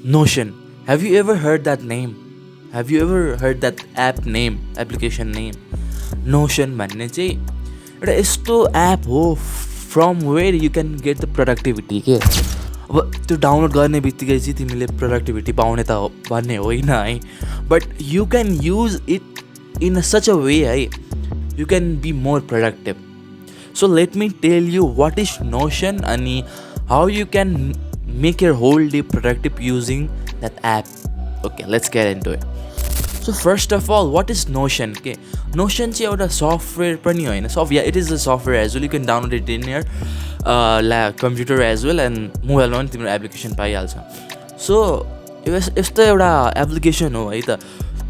Notion. Have you ever heard that name? Have you ever heard that app name, application name? Notion भन्ने चाहिँ एउटा यस्तो app हो from where you can get the productivity के। अब त्यो download गर्ने बित्तिकै चाहिँ तिमीले प्रोडक्टिभिटी पाउने त हो भन्ने होइन है, but you can use it in a such a way है you can be more productive. So let me tell you what is Notion and how you can make your whole day productive using that app. Okay, let's get into it. So first of all, what is Notion? Okay, Notion is a software pani hoina. Yeah, it is a software as well. You can download it in your computer as well and mobile on timro application paihalcha. So यस्तो एउटा application हो है त,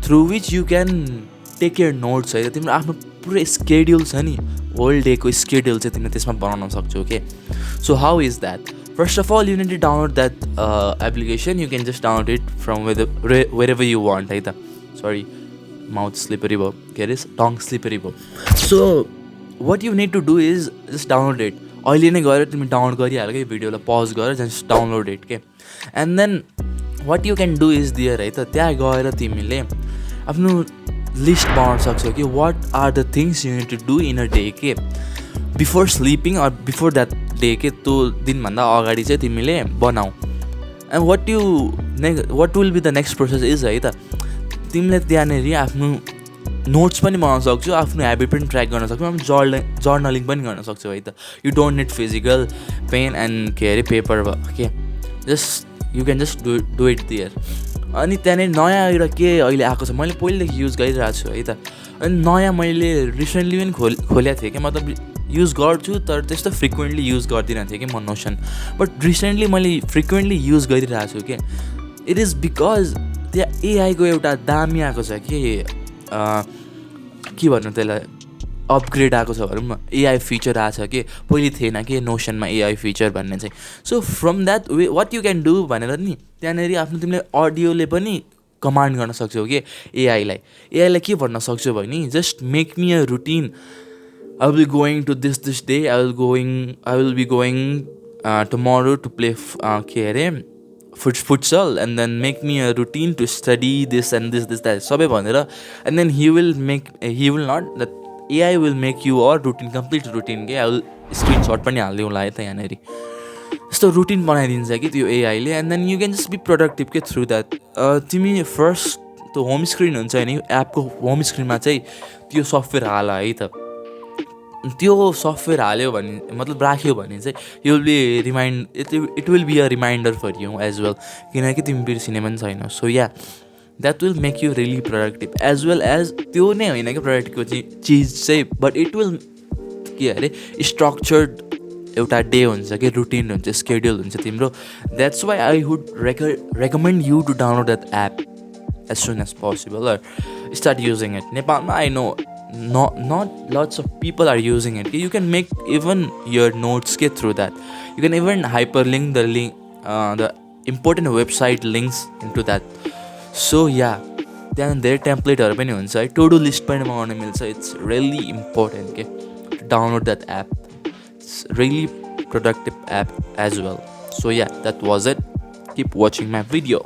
through which you can take your notes है त. तिम्रो आफ्नो पुरै स्केड्युल छ नि, होल डेको स्केड्युल चाहिँ तिमीले त्यसमा बनाउन सक्छौ के. So how is that? First of all you need to download that application. You can just download it from wherever you want है त. सरी, माउथ स्लिपरी भयो, के अरे टङ स्लिपरी भयो. So what you need to do is just download it. अहिले नै गएर तिमी डाउनलोड गरिहाल कि, भिडियोलाई पज गरेर जस्ट डाउनलोड इट के. And then what you can do is there है त, त्यहाँ गएर तिमीले आफ्नो लिस्ट बनाउन सक्छौ कि what are the things you need to do in a day के, before sleeping or before that day के. त्यो दिनभन्दा अगाडि चाहिँ तिमीले बनाऊ. And what will be the next process is है त, तिमीले त्यहाँनिर आफ्नो नोट्स पनि बनाउन सक्छौ, आफ्नो ह्याबिट पनि ट्र्याक गर्न सक्छौ, आफ्नो जर्नलिङ पनि गर्न सक्छौ है त. You don't need physical pen and के अरे पेपर के, just you can just do it there. अनि त्यहाँनिर नयाँ एउटा के अहिले आएको छ, मैले पहिलेदेखि युज गरिरहेको छु है त. अनि नयाँ मैले रिसेन्टली पनि खोलेको थिएँ कि, मतलब युज गर्छु तर त्यस्तो फ्रिक्वेन्टली युज गर्दिनँ थिएँ कि म नोसन. बट रिसेन्टली मैले फ्रिक्वेन्टली युज गरिरहेको छु कि. इट इज बिकज त्यहाँ एआईको एउटा दामी आएको छ कि, के भन्नु त्यसलाई, अपग्रेड आएको छ भनौँ न, एआई फिचर आएको छ कि, पहिले थिएन कि नोसनमा एआई फिचर भन्ने चाहिँ. So from that way what you can do भनेर नि, त्यहाँनिर आफ्नो तिमीले अडियोले पनि कमान्ड गर्न सक्छौ कि एआईलाई के भन्न सक्छौ भने, just make me a routine. I will be going to this day. I will be going tomorrow to play futsal, and then make me a routine to study this and this that. सबै भनेर, and then he will not, that AI will make you a routine, complete routine के. I will screenshot पनि हाल्दिउँला है त यहाँनिर. यस्तो routine बनाइदिन्छ कि त्यो एआईले, and then you can just be productive के थ्रु द्याट. तिमी फर्स्ट त्यो होम स्क्रिन हुन्छ नि, एपको होम स्क्रिनमा चाहिँ त्यो सफ्टवेयर हाल है त. त्यो सफ्टवेयर हाल्यो भने, मतलब राख्यो भने चाहिँ you will be it will be a reminder for you as well, किनकि तिमी बिर्सिने पनि छैन. So yeah, that will make you really productive. As well as त्यो नै होइन कि प्रोडक्टिभको चिज चाहिँ, बट इट विल के अरे स्ट्रक्चर्ड एउटा डे हुन्छ कि, रुटिन हुन्छ, स्केड्युल हुन्छ तिम्रो. That's why I would recommend you to download that app as soon as possible or start using it. नेपालमा I know not lots of people are using it. You can make even your notes get through that. You can even hyperlink the important website links into that. So yeah, then their template पनि हुन्छ है, to do list पनि बनाउन मिल्छ. It's really important के to download that app. It's really productive app as well. So yeah, that was it. Keep watching my video.